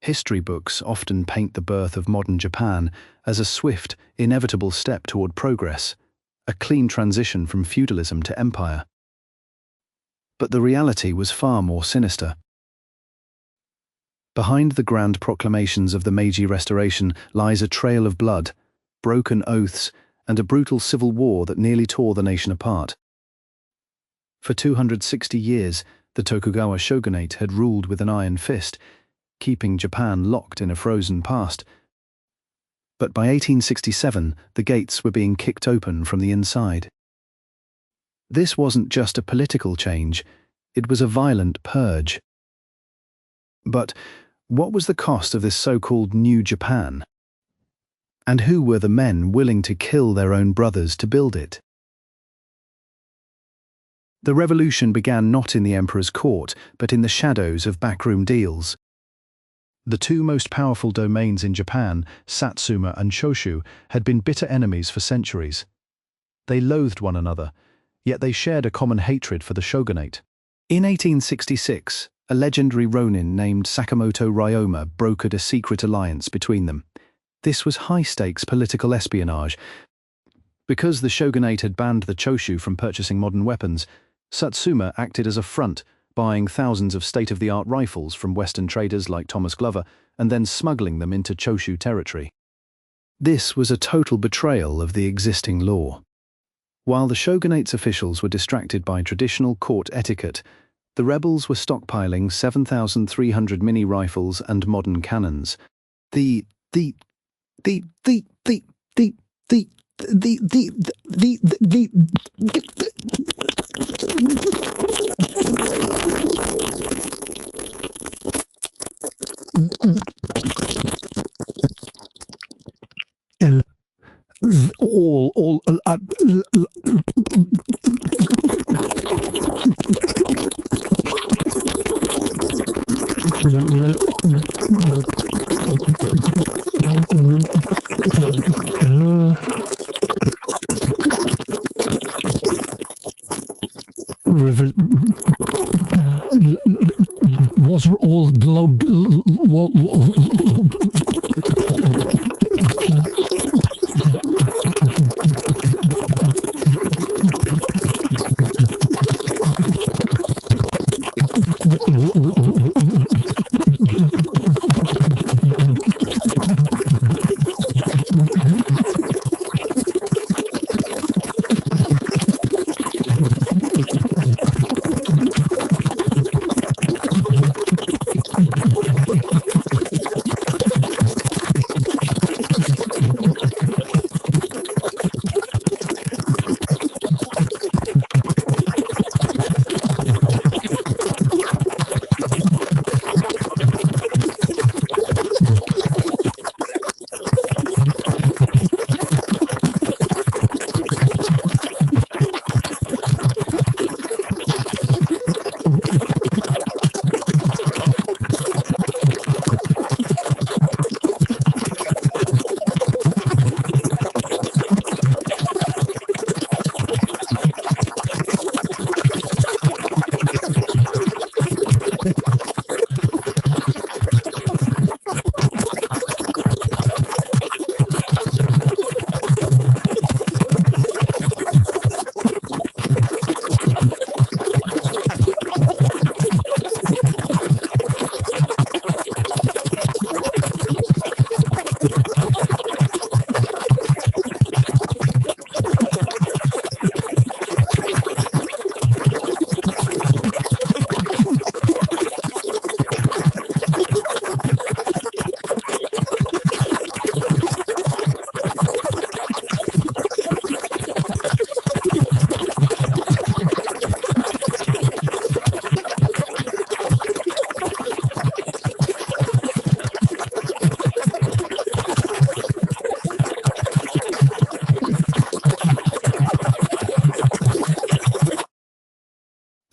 History books often paint the birth of modern Japan as a swift, inevitable step toward progress, a clean transition from feudalism to empire. But the reality was far more sinister. Behind the grand proclamations of the Meiji Restoration lies a trail of blood, broken oaths, and a brutal civil war that nearly tore the nation apart. For 260 years, the Tokugawa shogunate had ruled with an iron fist, keeping Japan locked in a frozen past. But by 1867, the gates were being kicked open from the inside. This wasn't just a political change, it was a violent purge. But what was the cost of this so-called New Japan? And who were the men willing to kill their own brothers to build it? The revolution began not in the emperor's court, but in the shadows of backroom deals. The two most powerful domains in Japan, Satsuma and Choshu, had been bitter enemies for centuries. They loathed one another, yet they shared a common hatred for the shogunate. In 1866, a legendary ronin named Sakamoto Ryoma brokered a secret alliance between them. This was high-stakes political espionage. Because the shogunate had banned the Choshu from purchasing modern weapons, Satsuma acted as a front, buying thousands of state-of-the-art rifles from Western traders like Thomas Glover and then smuggling them into Choshu territory. This was a total betrayal of the existing law. While the shogunate's officials were distracted by traditional court etiquette, the rebels were stockpiling 7,300 mini-rifles and modern cannons. Was all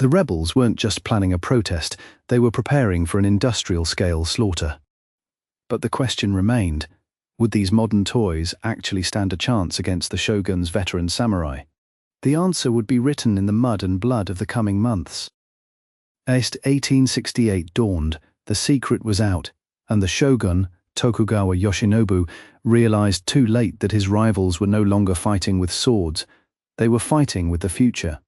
The rebels weren't just planning a protest, they were preparing for an industrial-scale slaughter. But the question remained, would these modern toys actually stand a chance against the shogun's veteran samurai? The answer would be written in the mud and blood of the coming months. As 1868 dawned, the secret was out, and the shogun, Tokugawa Yoshinobu, realized too late that his rivals were no longer fighting with swords, they were fighting with the future.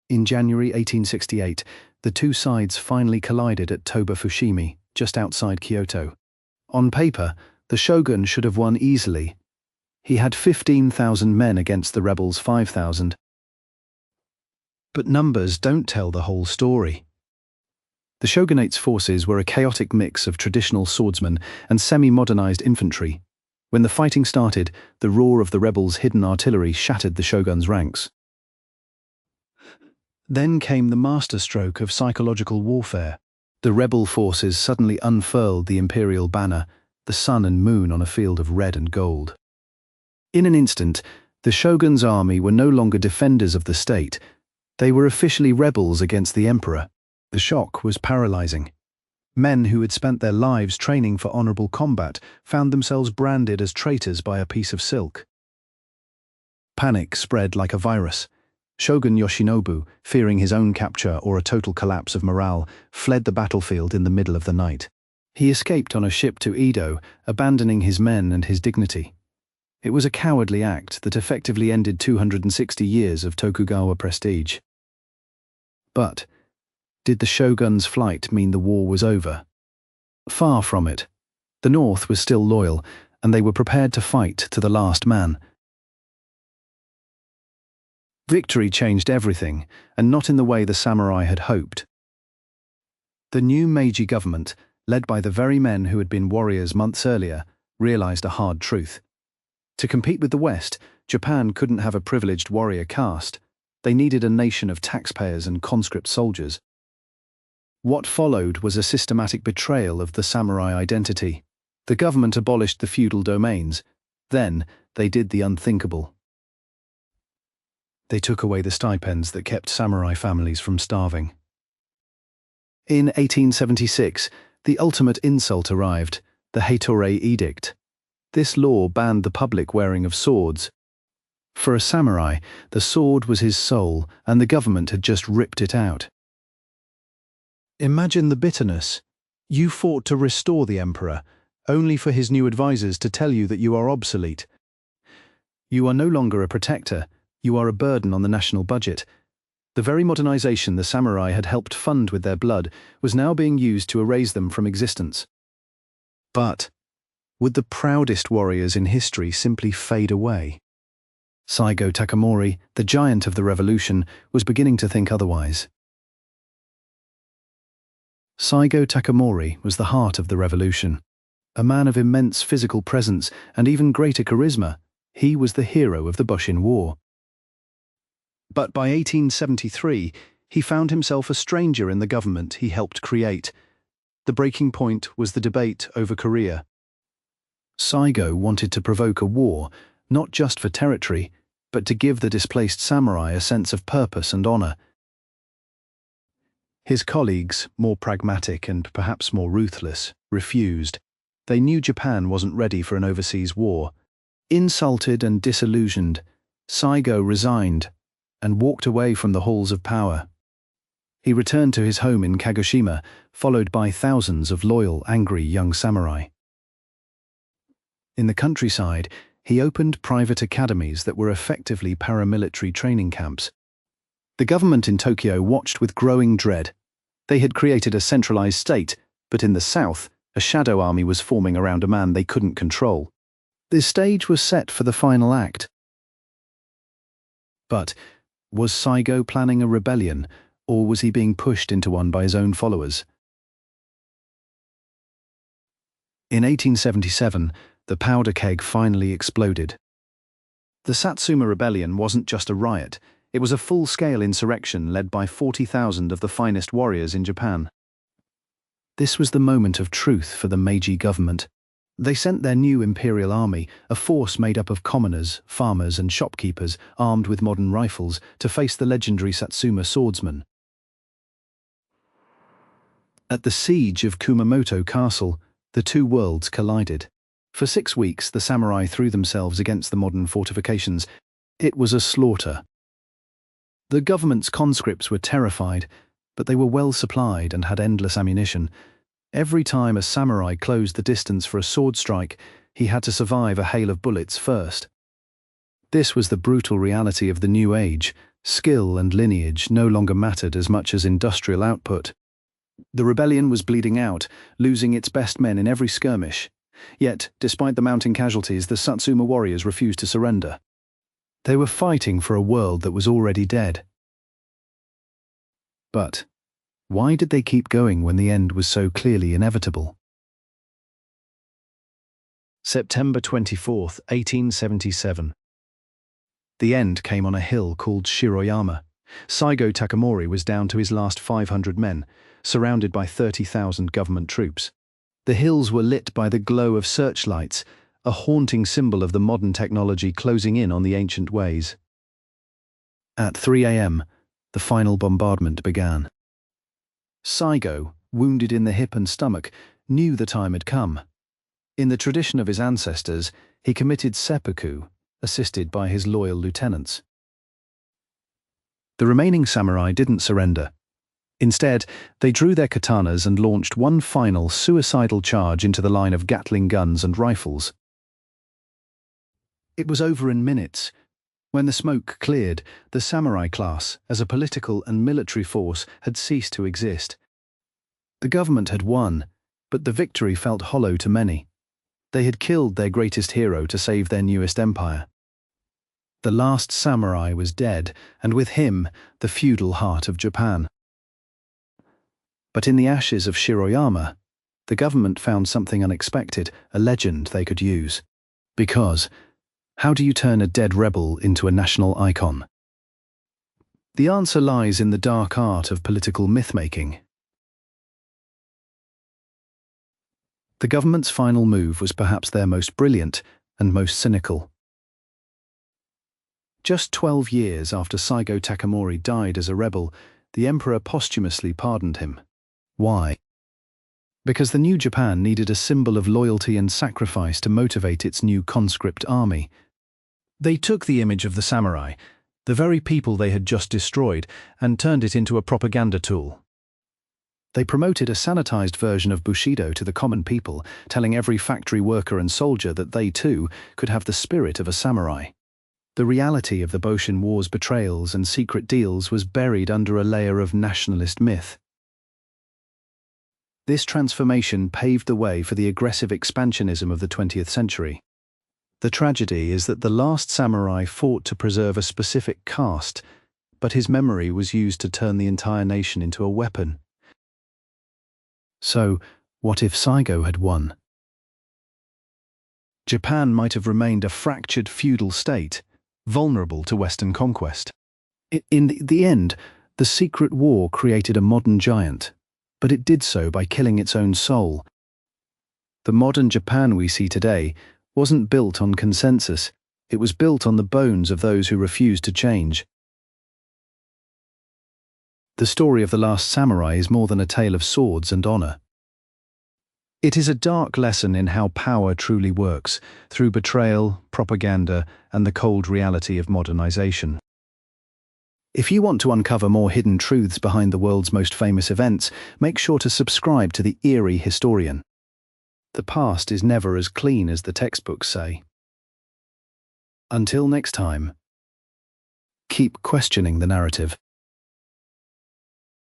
In January 1868, the two sides finally collided at Toba-Fushimi, just outside Kyoto. On paper, the shogun should have won easily. He had 15,000 men against the rebels' 5,000. But numbers don't tell the whole story. The shogunate's forces were a chaotic mix of traditional swordsmen and semi-modernized infantry. When the fighting started, the roar of the rebels' hidden artillery shattered the shogun's ranks. Then came the masterstroke of psychological warfare. The rebel forces suddenly unfurled the imperial banner, the sun and moon on a field of red and gold. In an instant, the shogun's army were no longer defenders of the state. They were officially rebels against the emperor. The shock was paralyzing. Men who had spent their lives training for honorable combat found themselves branded as traitors by a piece of silk. Panic spread like a virus. Shogun Yoshinobu, fearing his own capture or a total collapse of morale, fled the battlefield in the middle of the night. He escaped on a ship to Edo, abandoning his men and his dignity. It was a cowardly act that effectively ended 260 years of Tokugawa prestige. But did the shogun's flight mean the war was over? Far from it. The North was still loyal, and they were prepared to fight to the last man. Victory changed everything, and not in the way the samurai had hoped. The new Meiji government, led by the very men who had been warriors months earlier, realized a hard truth. To compete with the West, Japan couldn't have a privileged warrior caste. They needed a nation of taxpayers and conscript soldiers. What followed was a systematic betrayal of the samurai identity. The government abolished the feudal domains. Then, they did the unthinkable. They took away the stipends that kept samurai families from starving. In 1876, the ultimate insult arrived, the Heitorei Edict. This law banned the public wearing of swords. For a samurai, the sword was his soul, and the government had just ripped it out. Imagine the bitterness. You fought to restore the emperor, only for his new advisors to tell you that you are obsolete. You are no longer a protector, you are a burden on the national budget. The very modernization the samurai had helped fund with their blood was now being used to erase them from existence. But would the proudest warriors in history simply fade away? Saigo Takamori, the giant of the revolution, was beginning to think otherwise. Saigo Takamori was the heart of the revolution. A man of immense physical presence and even greater charisma, he was the hero of the Bushin War. But by 1873, he found himself a stranger in the government he helped create. The breaking point was the debate over Korea. Saigo wanted to provoke a war, not just for territory, but to give the displaced samurai a sense of purpose and honor. His colleagues, more pragmatic and perhaps more ruthless, refused. They knew Japan wasn't ready for an overseas war. Insulted and disillusioned, Saigo resigned and walked away from the halls of power. He returned to his home in Kagoshima, followed by thousands of loyal, angry young samurai. In the countryside, he opened private academies that were effectively paramilitary training camps. The government in Tokyo watched with growing dread. They had created a centralized state, but in the south, a shadow army was forming around a man they couldn't control. The stage was set for the final act. But was Saigo planning a rebellion, or was he being pushed into one by his own followers? In 1877, the powder keg finally exploded. The Satsuma rebellion wasn't just a riot, it was a full-scale insurrection led by 40,000 of the finest warriors in Japan. This was the moment of truth for the Meiji government. They sent their new imperial army, a force made up of commoners, farmers and shopkeepers armed with modern rifles, to face the legendary Satsuma swordsmen. At the siege of Kumamoto Castle, the two worlds collided. For 6 weeks, the samurai threw themselves against the modern fortifications. It was a slaughter. The government's conscripts were terrified, but they were well supplied and had endless ammunition. Every time a samurai closed the distance for a sword strike, he had to survive a hail of bullets first. This was the brutal reality of the new age. Skill and lineage no longer mattered as much as industrial output. The rebellion was bleeding out, losing its best men in every skirmish. Yet, despite the mounting casualties, the Satsuma warriors refused to surrender. They were fighting for a world that was already dead. But why did they keep going when the end was so clearly inevitable? September 24, 1877. The end came on a hill called Shiroyama. Saigo Takamori was down to his last 500 men, surrounded by 30,000 government troops. The hills were lit by the glow of searchlights, a haunting symbol of the modern technology closing in on the ancient ways. At 3 a.m., the final bombardment began. Saigo, wounded in the hip and stomach, knew the time had come. In the tradition of his ancestors, he committed seppuku, assisted by his loyal lieutenants. The remaining samurai didn't surrender. Instead, they drew their katanas and launched one final suicidal charge into the line of Gatling guns and rifles. It was over in minutes. When the smoke cleared, the samurai class, as a political and military force, had ceased to exist. The government had won, but the victory felt hollow to many. They had killed their greatest hero to save their newest empire. The last samurai was dead, and with him, the feudal heart of Japan. But in the ashes of Shiroyama, the government found something unexpected, a legend they could use. Because, how do you turn a dead rebel into a national icon? The answer lies in the dark art of political myth-making. The government's final move was perhaps their most brilliant and most cynical. Just 12 years after Saigo Takamori died as a rebel, the emperor posthumously pardoned him. Why? Because the new Japan needed a symbol of loyalty and sacrifice to motivate its new conscript army. They took the image of the samurai, the very people they had just destroyed, and turned it into a propaganda tool. They promoted a sanitized version of Bushido to the common people, telling every factory worker and soldier that they, too, could have the spirit of a samurai. The reality of the Boshin War's betrayals and secret deals was buried under a layer of nationalist myth. This transformation paved the way for the aggressive expansionism of the 20th century. The tragedy is that the last samurai fought to preserve a specific caste, but his memory was used to turn the entire nation into a weapon. So, what if Saigo had won? Japan might have remained a fractured feudal state, vulnerable to Western conquest. In the end, the secret war created a modern giant, but it did so by killing its own soul. The modern Japan we see today wasn't built on consensus, it was built on the bones of those who refused to change. The story of the last samurai is more than a tale of swords and honor. It is a dark lesson in how power truly works, through betrayal, propaganda, and the cold reality of modernization. If you want to uncover more hidden truths behind the world's most famous events, make sure to subscribe to the Eerie Historian. The past is never as clean as the textbooks say. Until next time, keep questioning the narrative.